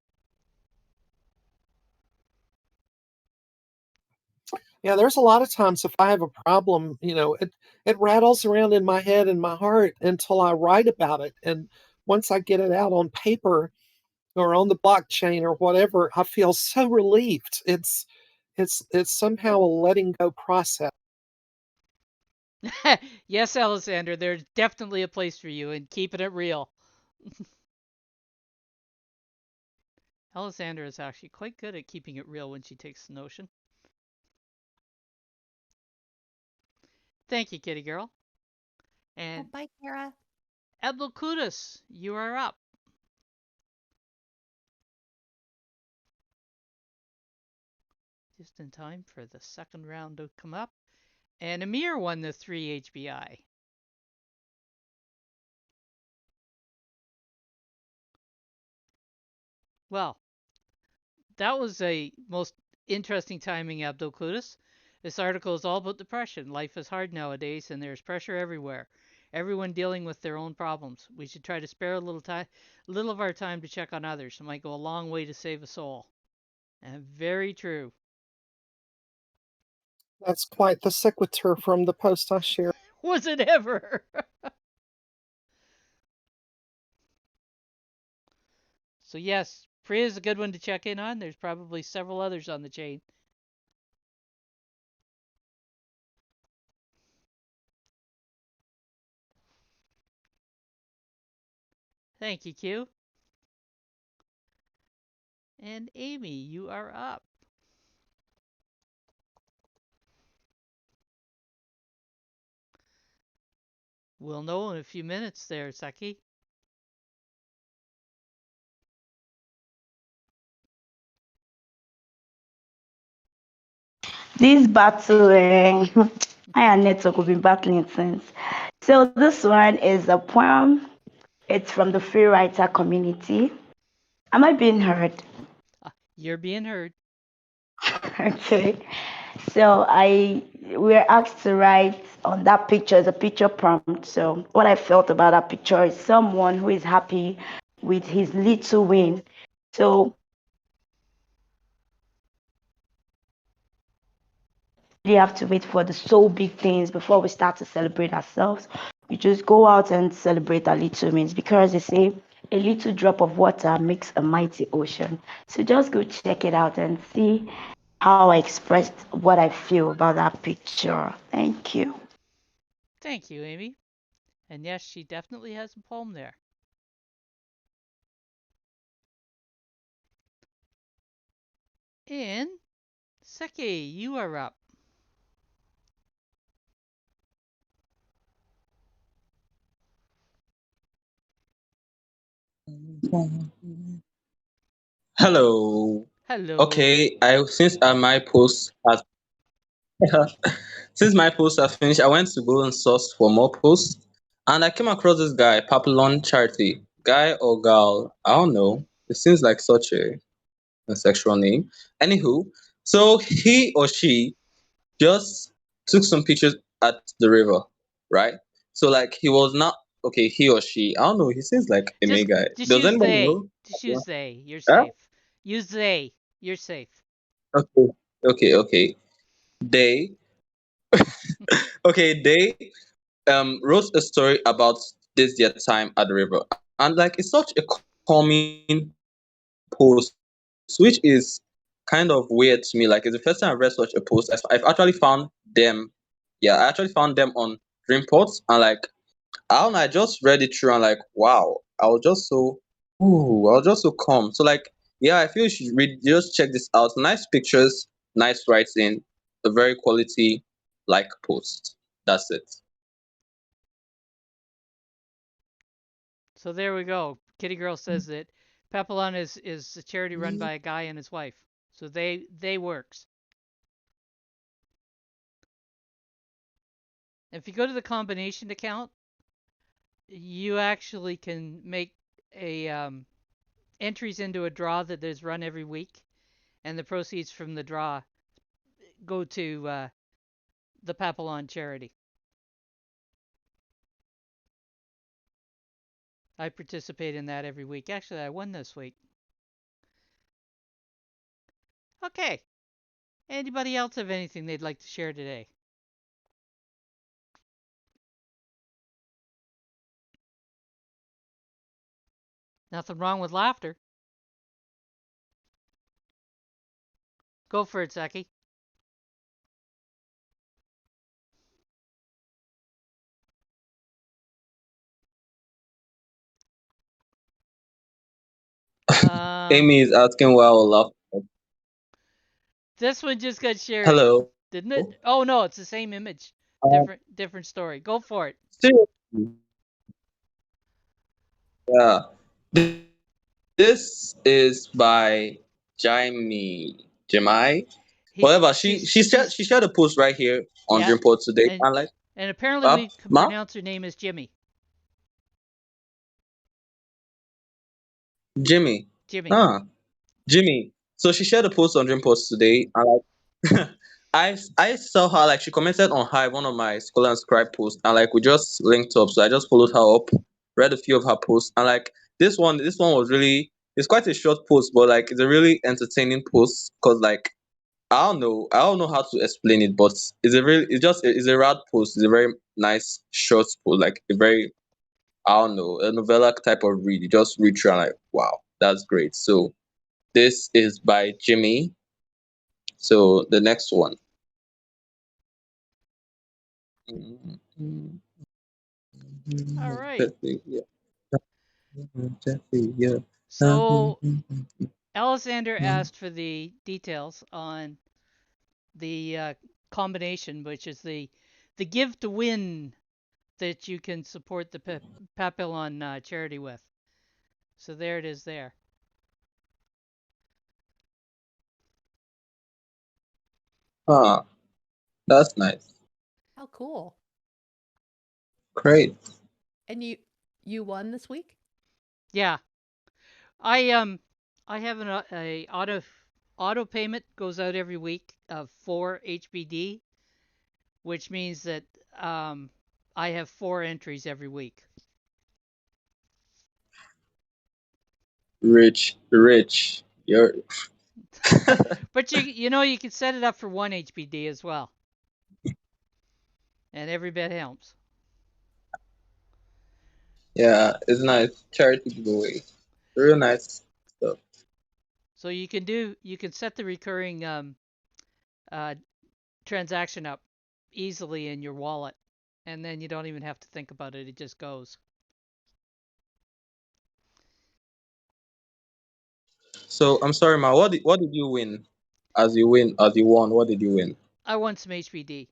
Yeah, there's a lot of times if I have a problem, it rattles around in my head and my heart until I write about it. And once I get it out on paper or on the blockchain or whatever, I feel so relieved. It's somehow a letting go process. Yes, Alexander, there's definitely a place for you in keeping it real. Alexander is actually quite good at keeping it real when she takes the notion. Thank you, kitty girl. Oh, And bye, Kara. Abdul Kudus, you are up. Just in time for the second round to come up. And Amir won the 3 HBI. Well, that was a most interesting timing, Abdul Kudus. This article is all about depression. Life is hard nowadays, and there's pressure everywhere. Everyone dealing with their own problems. We should try to spare a little of our time to check on others. It might go a long way to save a soul. And very true. That's quite the sequitur from the post I shared. Was it ever? So yes, Priya is a good one to check in on. There's probably several others on the chain. Thank you, Q. And Amy, you are up. We'll know in a few minutes there, Saki. This battling, I and network have been battling since. So this one is a poem. It's from the free writer community. Am I being heard? You're being heard. Okay. So we're asked to write on that picture as a picture prompt. So what I felt about that picture is someone who is happy with his little win. So we have to wait for the so big things before we start to celebrate ourselves. We just go out and celebrate our little wins because they say a little drop of water makes a mighty ocean. So just go check it out and see how I expressed what I feel about that picture. Thank you. Thank you, Amy. And yes, she definitely has a poem there. And Seki, you are up. Hello. Hello. Okay, I since my post has since my post has finished, I went to go and source for more posts, and I came across this guy, Papillon Charity. Guy or girl, I don't know. It seems like such a sexual name. Anywho, so he or she just took some pictures at the river, right? So like he was not okay. He or she, I don't know. He seems like a male Just guy. just Does use anybody they. know? Just use they. You're Huh? safe. Use they. You're safe. Okay, okay. They okay. They wrote a story about this their time at the river, and like it's such a calming post, which is kind of weird to me. Like it's the first time I read such a post. I've actually found them. Yeah, I actually found them on Dreamports, and like I don't know, I just read it through and like wow, I was just so calm. So like yeah, I feel you should read just check this out. Nice pictures, nice writing, a very quality like post. That's it. So there we go. Kitty Girl says that Papillon is a charity run by a guy and his wife. So they works. If you go to the combination account, you actually can make a entries into a draw that is run every week, and the proceeds from the draw go to the Papillon charity. I participate in that every week. Actually, I won this week. Okay. Anybody else have anything they'd like to share today? Nothing wrong with laughter. Go for it, Saki. Um, Amy is asking why I will laugh. this one just got shared, Hello. didn't it? Oh no, it's the same image. Uh, Different story. Go for it. seriously. Yeah. This is by Jemai. He's However, she shared a post right here on yeah, Dreamport today, and and like, and apparently we can ma, pronounce her name as Jimmy. Jimmy, Jimmy. ah, Jimmy. So she shared a post on Dreamport today, and like, I saw her like she commented on Hive, one of my Scholar and Scribe posts, and like we just linked up. So I just followed her up, read a few of her posts, and like this one was really it's quite a short post, but like it's a really entertaining post because like I don't know how to explain it, but it's a rad post. It's a very nice short post, like a very, I don't know, a novella type of read. You just read through and like, wow, that's great. So this is by Jimmy. So the next one. All right. Jesse, yeah. Jesse, yeah. So Alexander asked for the details on the combination, which is the give to win that you can support the Papillon charity with. So there it is there. Ah, that's nice. How cool. Great. And you won this week? Yeah. I have a auto payment goes out every week of 4 HBD, which means that um, I have 4 entries every week. Rich. You're But you can set it up for 1 HBD as well, and every bit helps. yeah, it's nice. Charity giveaway. Real nice stuff. So you can set the recurring uh, transaction up easily in your wallet, and then you don't even have to think about it. It just goes. So I'm sorry, Ma. What did you win? As you won, what did you win? I want some HBD.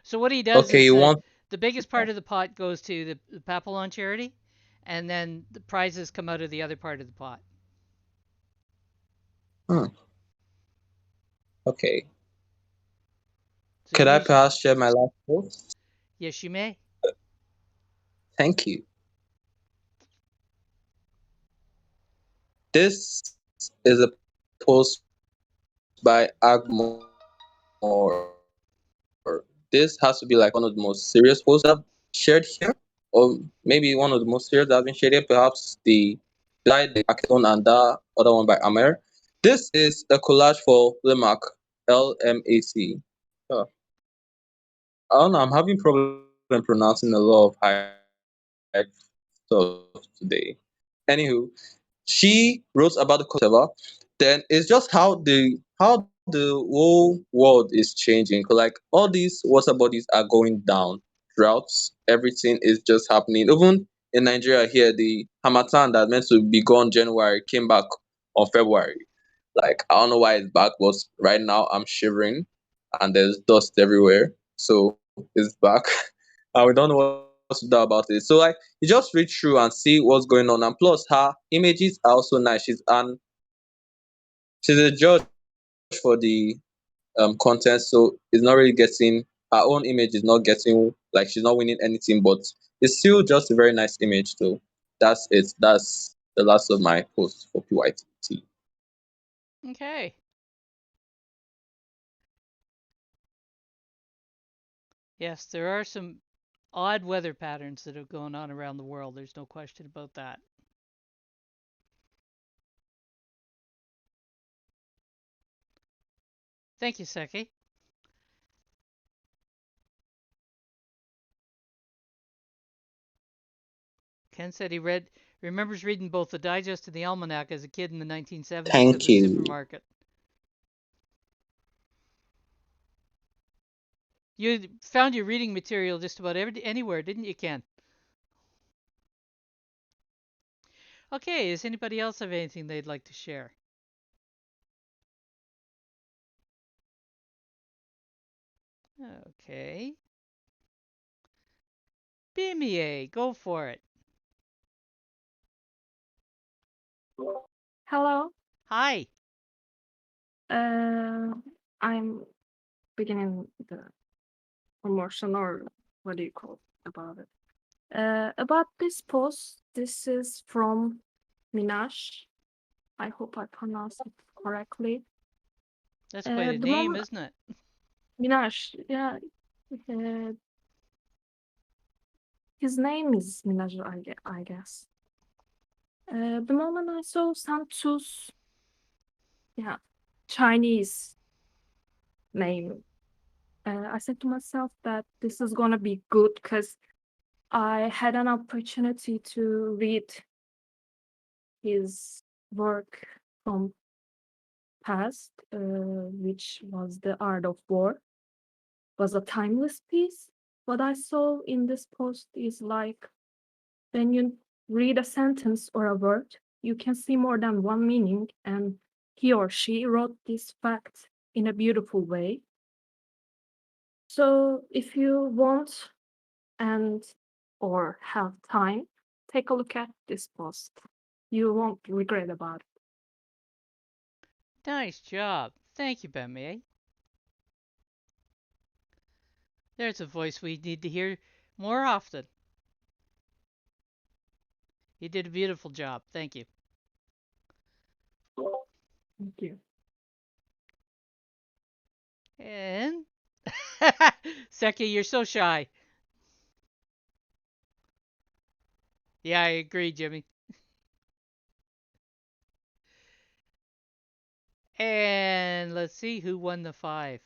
So what he does Okay, is you want. the biggest part of the pot goes to the Papillon charity, and then the prizes come out of the other part of the pot. Hmm, okay. So Could I use perhaps share my last post? yes, you may. Thank you. This is a post by Agmore. This has to be like one of the most serious posts that I've shared here, or maybe one of the most serious that have been shared here. Perhaps the guy, the Akon, and that other one by Amer. This is a collage for Lemac, LMAC. Oh, I don't know. I'm having problem pronouncing a lot of high stuff today. Anywho, she wrote about the culture whatever. Then it's just how the whole world is changing. Like all these water bodies are going down, droughts, everything is just happening. Even in Nigeria here, the Hamatan that meant to be gone January came back on February. Like I don't know why it's back, but right now I'm shivering and there's dust everywhere. So it's back. And we don't know what to do about it. So like you just read through and see what's going on. And plus her images are also nice. She's a judge for the content, so it's not really getting her own image is not getting, like she's not winning anything, but it's still just a very nice image. So that's it. That's the last of my posts for PYT. Okay. Yes, there are some odd weather patterns that are going on around the world. There's no question about that. Thank you, Seki. Ken said he remembers reading both the Digest and the Almanac as a kid in the 1970s at Thank the you. supermarket. You found your reading material just about anywhere, didn't you, Ken? Okay, does anybody else have anything they'd like to share? Okay. Bimie, go for it. Hello. Hi. Uh, I'm beginning the promotion, or what do you call about it? About this post, this is from Minash. I hope I pronounced it correctly. That's quite a The name, moment isn't it? Minash, yeah, his name is Minash, I guess. The moment I saw Santos, yeah, Chinese name. I said to myself that this is gonna be good because I had an opportunity to read his work from past, which was The Art of War, was a timeless piece. What I saw in this post is like when you read a sentence or a word, you can see more than one meaning, and he or she wrote this fact in a beautiful way. So if you want and or have time, take a look at this post. You won't regret about it. Nice job. Thank you, Bemie. There's a voice we need to hear more often. You did a beautiful job. Thank you. Thank you. And Seki, you're so shy. Yeah, I agree, Jimmy. And let's see who won the 5.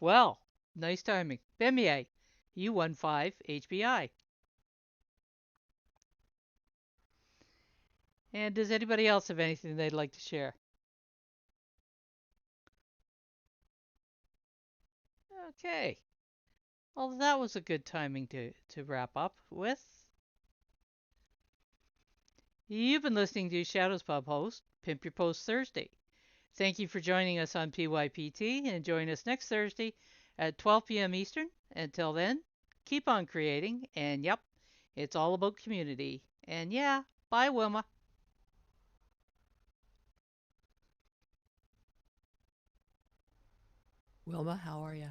Well, nice timing. Bemie, you won 5 HBI. And does anybody else have anything they'd like to share? Okay. Well, that was a good timing to wrap up with. You've been listening to Shadows Pub host, Pimp Your Post Thursday. Thank you for joining us on PYPT, and join us next Thursday at 12 p.m. Eastern. Until then, keep on creating, and yep, it's all about community. And yeah, bye, Wilma. Wilma, how are you?